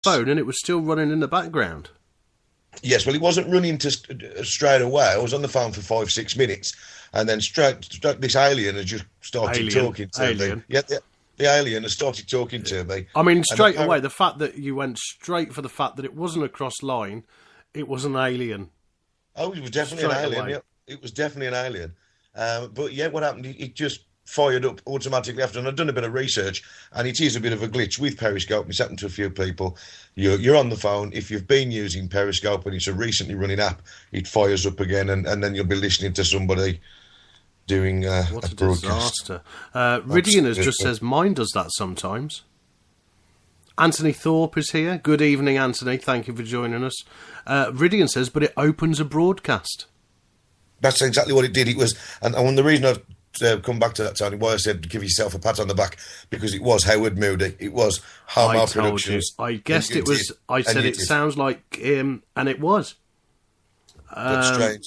phone and it was still running in the background. Yes, well, it wasn't running straight away. I was on the phone for 5-6 minutes, and then this alien had just started talking to me. Yeah, the alien has started talking to me. I mean, straight away, the fact that you went straight for the fact that it wasn't a cross line, it was an alien. Oh, it was definitely an alien. Yeah, it was definitely an alien. But yeah, what happened? It just fired up automatically after, and I've done a bit of research, and it is a bit of a glitch with Periscope. It's happened to a few people. You're on the phone. If you've been using Periscope and it's a recently running app, it fires up again, and then you'll be listening to somebody doing a broadcast. Disaster. Ridian has just says, mine does that sometimes. Anthony Thorpe is here. Good evening, Anthony. Thank you for joining us. Ridian says, but it opens a broadcast. That's exactly what it did. It was, and the reason I've come back to that, Tony, why I said give yourself a pat on the back, because it was Howard Moody. It was Harmar Productions. I guessed it was. I said it sounds like him, and it was. That's strange.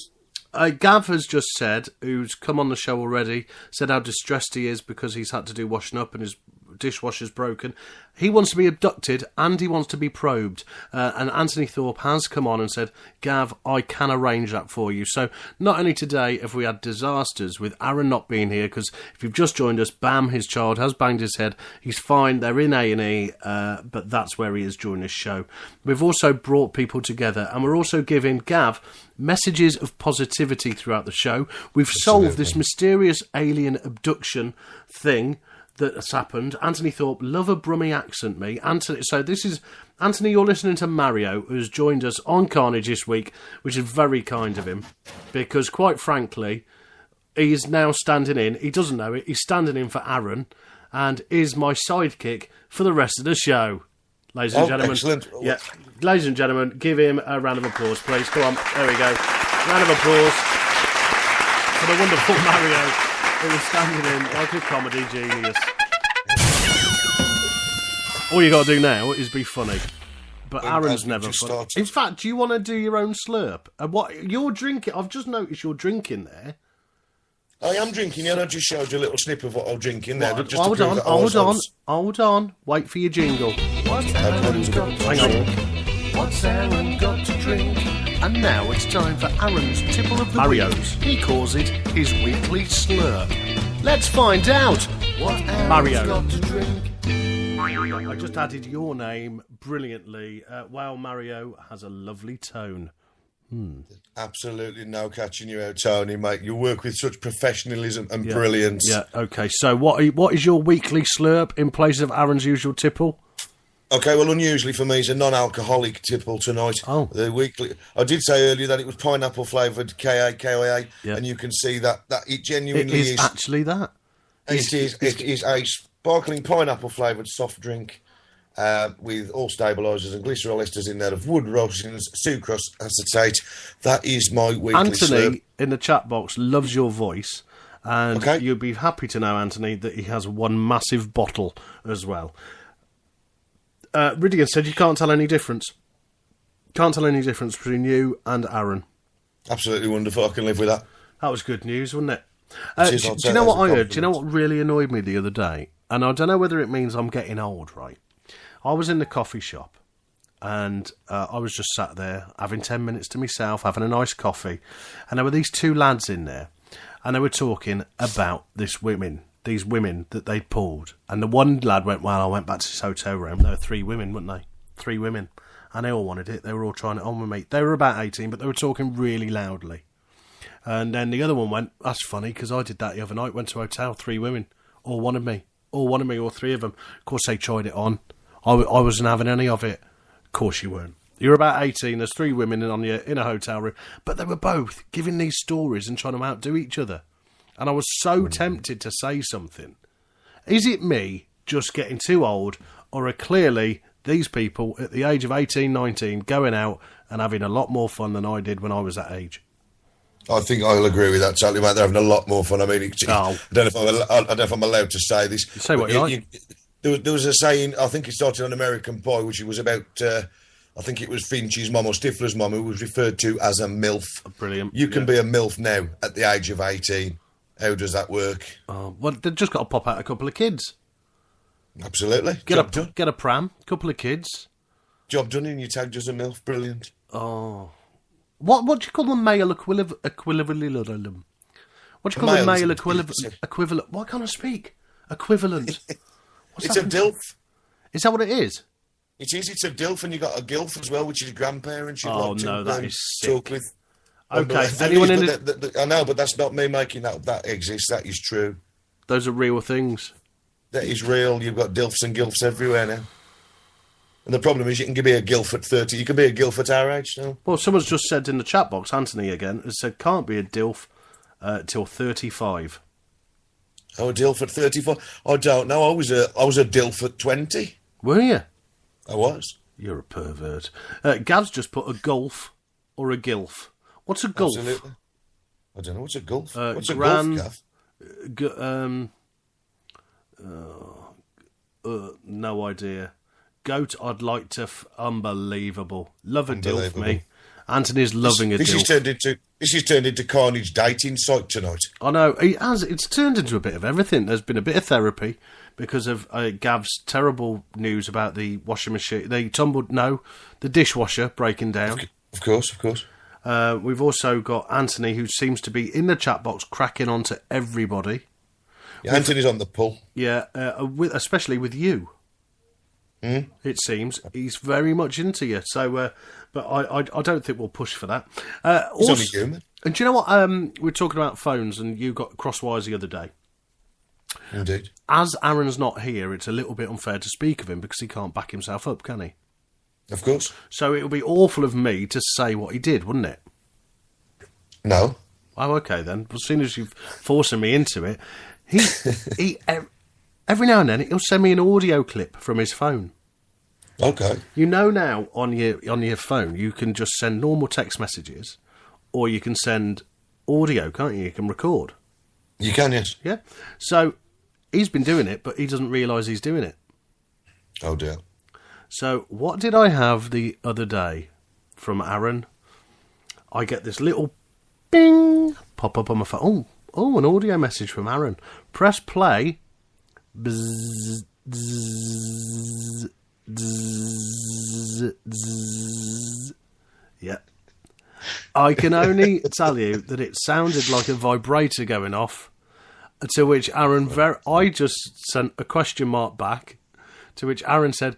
Gav has just said, who's come on the show already, said how distressed he is because he's had to do washing up and his dishwasher's broken. He wants to be abducted and he wants to be probed. And Anthony Thorpe has come on and said, Gav, I can arrange that for you. So not only today have we had disasters with Aaron not being here, because if you've just joined us, bam, his child has banged his head. He's fine. They're in A&E, but that's where he is during this show. We've also brought people together, and we're also giving Gav messages of positivity throughout the show. We've solved this mysterious alien abduction thing that has happened. Anthony Thorpe, love a Brummy accent, me. Anthony, so this is Anthony, you're listening to Mario, who's joined us on Carnage this week, which is very kind of him, because quite frankly, he is now standing in, he doesn't know it, he's standing in for Aaron, and is my sidekick for the rest of the show. Ladies and gentlemen. Excellent. Yeah. Ladies and gentlemen, give him a round of applause, please. Come on, there we go. Round of applause for the wonderful Mario, who is standing in like a comedy genius. All you got to do now is be funny. But Aaron's never funny. In fact, do you want to do your own slurp? What you're drinking? I've just noticed you're drinking there. I am drinking, and I just showed you a little snip of what I'm drinking there. Right, hold on. Wait for your jingle. Hang on. What's Aaron got to drink? And now it's time for Aaron's tipple of the Mario's. He calls it his weekly slurp. Let's find out what Aaron's got to drink. I just added your name brilliantly. Wow, Mario has a lovely tone. Absolutely no catching you out, Tony, mate. You work with such professionalism and brilliance. Yeah, okay. So what is your weekly slurp in place of Aaron's usual tipple? Okay, well, unusually for me, it's a non-alcoholic tipple tonight. Oh. The weekly. I did say earlier that it was pineapple-flavoured KIA, and you can see that it genuinely is. Actually that. It is a sparkling pineapple-flavoured soft drink with all stabilisers and glycerol esters in there of wood, rosins, sucrose, acetate. That is my weekly Anthony, slurp. in the chat box, loves your voice. And you'll be happy to know, Anthony, that he has one massive bottle as well. Ridian said you can't tell any difference. Can't tell any difference between you and Aaron. Absolutely wonderful. I can live with that. That was good news, wasn't it? Do you know what I heard? Do you know what really annoyed me the other day? And I don't know whether it means I'm getting old, right? I was in the coffee shop and I was just sat there having 10 minutes to myself, having a nice coffee. And there were these two lads in there and they were talking about these women that they'd pulled. And the one lad went, well, I went back to this hotel room. There were 3 women, weren't they? 3 women. And they all wanted it. They were all trying it on with me. They were about 18, but they were talking really loudly. And then the other one went, that's funny, because I did that the other night. Went to a hotel, 3 women. All wanted me, all 3 of them. Of course, they tried it on. I wasn't having any of it. Of course you weren't. You're about 18, there's 3 women in a hotel room. But they were both giving these stories and trying to outdo each other. And I was so tempted to say something. Is it me just getting too old, or are clearly these people at the age of 18, 19 going out and having a lot more fun than I did when I was that age? I think I'll agree with that, totally, mate. They're having a lot more fun. I mean, I don't know if I'm allowed to say this. Say what you like. There was a saying, I think it started on American Pie, which it was about, I think it was Finch's mum or Stifler's mum, who was referred to as a MILF. Brilliant. You can be a MILF now at the age of 18. How does that work? Well, they've just got to pop out a couple of kids. Absolutely. Get a pram, couple of kids. Job done in, you tagged as a MILF. Brilliant. Oh. What do you call the male equivalent? What do you call the male equivalent? Why can't I speak? Equivalent. It's a DILF. Is that what it is? It is. It's a DILF, and you got a GILF as well, which is grandparents. Oh no, that is sick. Talk with. Okay, I know, but that's not me making that. That exists. That is true. Those are real things. That is real. You've got DILFs and GILFs everywhere now. And the problem is, you can be a GILF at 30. You can be a GILF at our age now. Well, someone's just said in the chat box, Anthony again, has said can't be a DILF till 35. Oh, a DILF at 35? I don't know. I was a DILF at 20. Were you? I was. You're a pervert. Gav's just put a golf or a GILF. What's a golf? Absolutely. I don't know. What's a golf? What's a golf, Gav? No idea. Goat, I'd like to... Unbelievable. Love a DILF, me. Anthony's loving a DILF. This has turned into Carnage dating site tonight. I know. It's turned into a bit of everything. There's been a bit of therapy because of Gav's terrible news about the washing machine. The dishwasher breaking down. Of course. We've also got Anthony, who seems to be in the chat box cracking on to everybody. Yeah, Anthony's on the pull. Yeah, especially with you. It seems he's very much into you. So, but I don't think we'll push for that. He's only human. And do you know what? We were talking about phones, and you got crosswise the other day. Indeed. As Aaron's not here, it's a little bit unfair to speak of him because he can't back himself up, can he? Of course. So it would be awful of me to say what he did, wouldn't it? No. Oh, okay then. As soon as you're forcing me into it, he every now and then he'll send me an audio clip from his phone. Okay. You know now on your phone you can just send normal text messages, or you can send audio, can't you? You can record. You can, yes. Yeah. So he's been doing it, but he doesn't realise he's doing it. Oh dear. So what did I have the other day from Aaron? I get this little bing pop up on my phone. Oh, an audio message from Aaron. Press play. Bzz, bzz, bzz, bzz. Yeah. I can only tell you that it sounded like a vibrator going off, to which Aaron... I just sent a question mark back, to which Aaron said,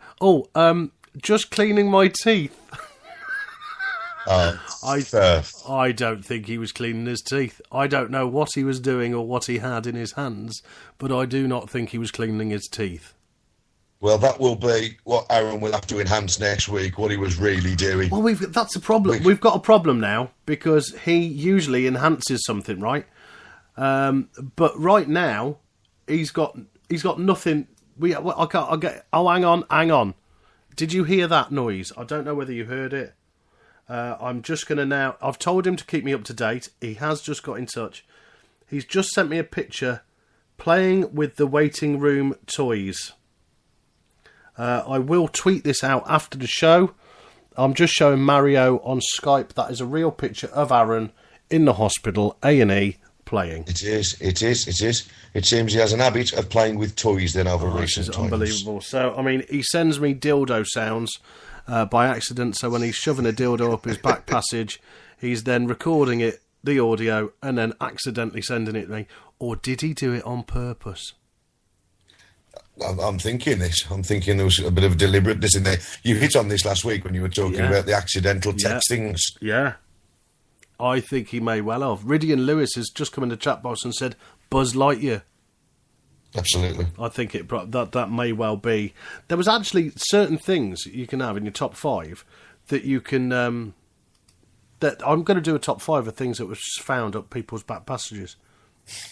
just cleaning my teeth. I don't think he was cleaning his teeth. I don't know what he was doing or what he had in his hands, but I do not think he was cleaning his teeth. Well, that will be what Aaron will have to enhance next week, what he was really doing. Well, that's a problem. We've got a problem now, because he usually enhances something, right? But right now, he's got nothing. Hang on. Did you hear that noise? I don't know whether you heard it. I'm just going to now... I've told him to keep me up to date. He has just got in touch. He's just sent me a picture playing with the waiting room toys. I will tweet this out after the show. I'm just showing Mario on Skype. That is a real picture of Aaron in the hospital, A&E, playing. It is. It seems he has an habit of playing with toys then over recent times. Unbelievable. So, I mean, he sends me dildo sounds by accident. So when he's shoving a dildo up his back passage, he's then recording it, the audio, and then accidentally sending it to me. Or did he do it on purpose? I'm thinking this. I'm thinking there was a bit of deliberateness in there. You hit on this last week when you were talking about the accidental textings. Yeah. I think he may well have. Ridian Lewis has just come in the chat box and said, Buzz Lightyear. Absolutely. I think that may well be. There was actually certain things you can have in your top 5 that you can... that I'm going to do a top 5 of things that was found up people's back passages.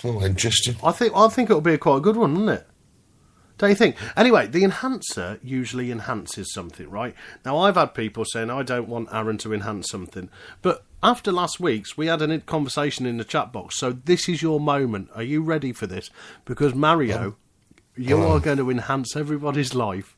Oh, interesting. I think it'll be quite a good one, wouldn't it? Don't you think? Anyway, the enhancer usually enhances something, right? Now, I've had people saying, I don't want Aaron to enhance something. But after last week's, we had a conversation in the chat box. So this is your moment. Are you ready for this? Because Mario, you are going to enhance everybody's life.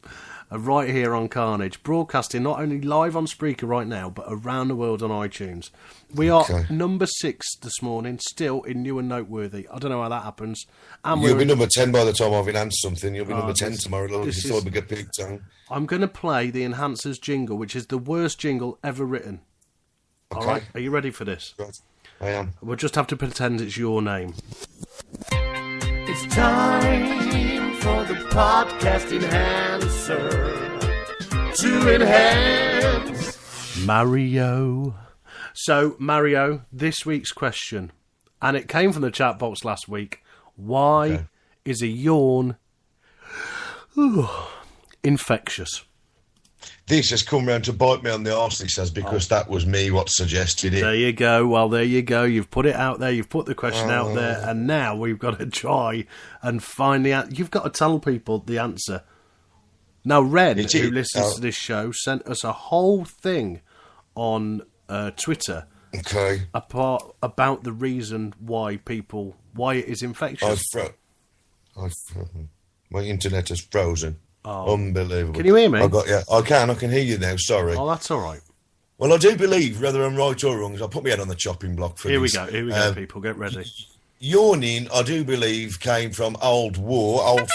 right here on Carnage, broadcasting not only live on Spreaker right now, but around the world on iTunes. We are number 6 this morning, still in New and Noteworthy. I don't know how that happens. And you'll be number 10 by the time I've enhanced something. You'll be number 10 tomorrow. Before we get peaked on. I'm going to play the Enhancers jingle, which is the worst jingle ever written. Okay. All right, are you ready for this? Right. I am. We'll just have to pretend it's your name. It's time for the podcast enhancer to enhance Mario. So, Mario, this week's question, and it came from the chat box last week. Why is a yawn infectious? This has come round to bite me on the arse, he says, because that was me what suggested it. There you go. Well, there you go. You've put it out there. You've put the question out there. And now we've got to try and find the answer. You've got to tell people the answer. Now, Red, who listens to this show, sent us a whole thing on Twitter about the reason why it is infectious. My internet has frozen. Oh, unbelievable. Can you hear me? I can hear you now, sorry. Oh, that's all right. Well, I do believe, whether I'm right or wrong, I'll put my head on the chopping block for this. Here we go, people, get ready. Yawning, I do believe, came from old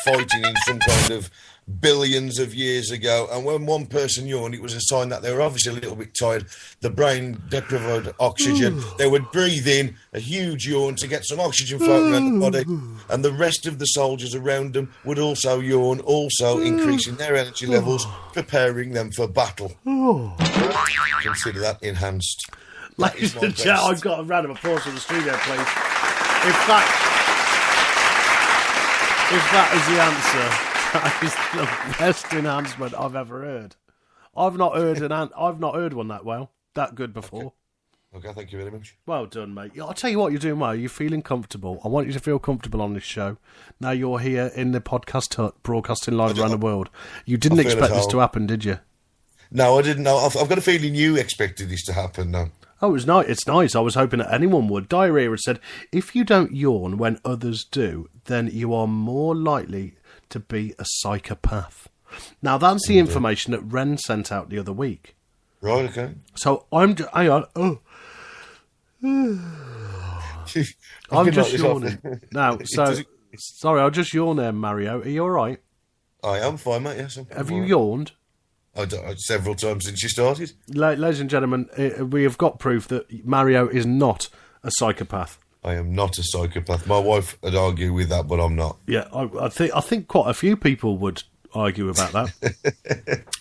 fighting in some kind of billions of years ago, and when one person yawned, it was a sign that they were obviously a little bit tired. The brain deprived oxygen. They would breathe in a huge yawn to get some oxygen floating around the body, and the rest of the soldiers around them would also yawn, also increasing their energy levels, preparing them for battle. Consider that enhanced. Ladies and gentlemen, I've got a round of applause for the studio, please. If that is the answer, that is the best enhancement I've ever heard. I've not heard one that good before. Okay, thank you very much. Well done, mate. I'll tell you what, you're doing well. You're feeling comfortable. I want you to feel comfortable on this show. Now you're here in the podcast hut, broadcasting live around the world. You didn't expect this to happen, did you? No, I didn't know. I've got a feeling you expected this to happen now. Oh, it was nice. It's nice. I was hoping that anyone would. Diarrhea had said, if you don't yawn when others do, then you are more likely to be a psychopath. Now, that's the information that Ren sent out the other week. Right, okay. So I'm just... Hang on. I'm just yawning. Now, sorry, I'll just yawn there, Mario. Are you all right? I am fine, mate, yes. Have you yawned? Several times since you started. Ladies and gentlemen, we have got proof that Mario is not a psychopath. I am not a psychopath. My wife would argue with that, but I'm not. Yeah, I think quite a few people would argue about that.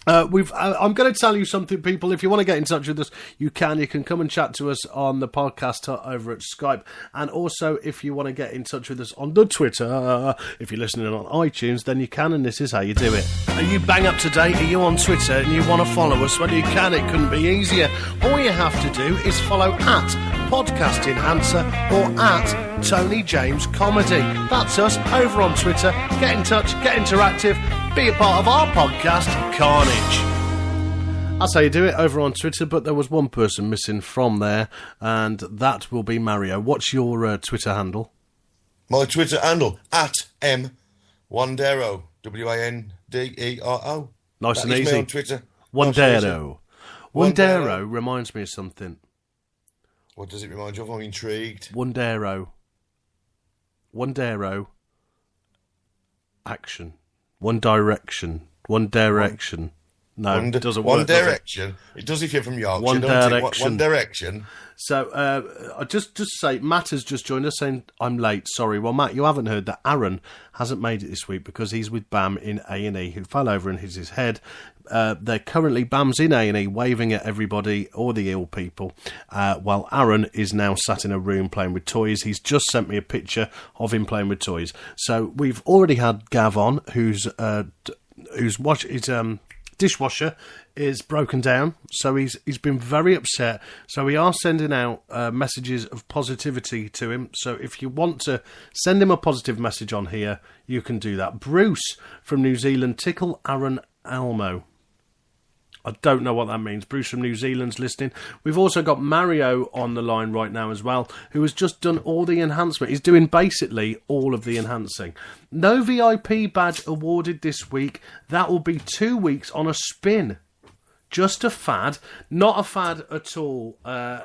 I'm going to tell you something, people. If you want to get in touch with us, you can. You can come and chat to us on the podcast hut over at Skype. And also, if you want to get in touch with us on the Twitter, if you're listening on iTunes, then you can, and this is how you do it. Are you bang up to date? Are you on Twitter and you want to follow us? Well, you can. It couldn't be easier. All you have to do is follow at Podcast Enhancer or at Tony James Comedy. That's us over on Twitter. Get in touch, get interactive, be a part of our podcast, Carnage. That's how you do it over on Twitter, but there was one person missing from there, and that will be Mario. What's your Twitter handle? My Twitter handle, at Wandero, Wandero. Nice and easy. easy. Me on Twitter. Wandero. Wandero reminds me of something. What does it remind you of? I'm intrigued. Wandero. Action. One Direction. No, it doesn't work. One Direction. It does if you're from Yorkshire. One Direction. One Direction. So, I just say, Matt has just joined us saying, I'm late, sorry. Well, Matt, you haven't heard that Aaron hasn't made it this week because he's with Bam in A&E, who fell over and hit his head. They're currently, Bam's in A&E, waving at everybody, or the ill people, while Aaron is now sat in a room playing with toys. He's just sent me a picture of him playing with toys. So, we've already had Gav on, whose dishwasher is broken down, so he's been very upset. So we are sending out messages of positivity to him. So if you want to send him a positive message on here, you can do that. Bruce from New Zealand, tickle Aaron Almo. I don't know what that means. Bruce from New Zealand's listening. We've also got Mario on the line right now as well, who has just done all the enhancement. He's doing basically all of the enhancing. No VIP badge awarded this week. That will be 2 weeks on a spin. Just a fad. Not a fad at all.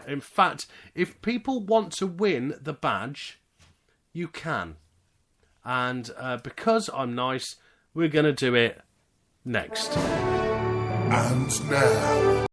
In fact, if people want to win the badge, you can. And because I'm nice, we're going to do it next. And now,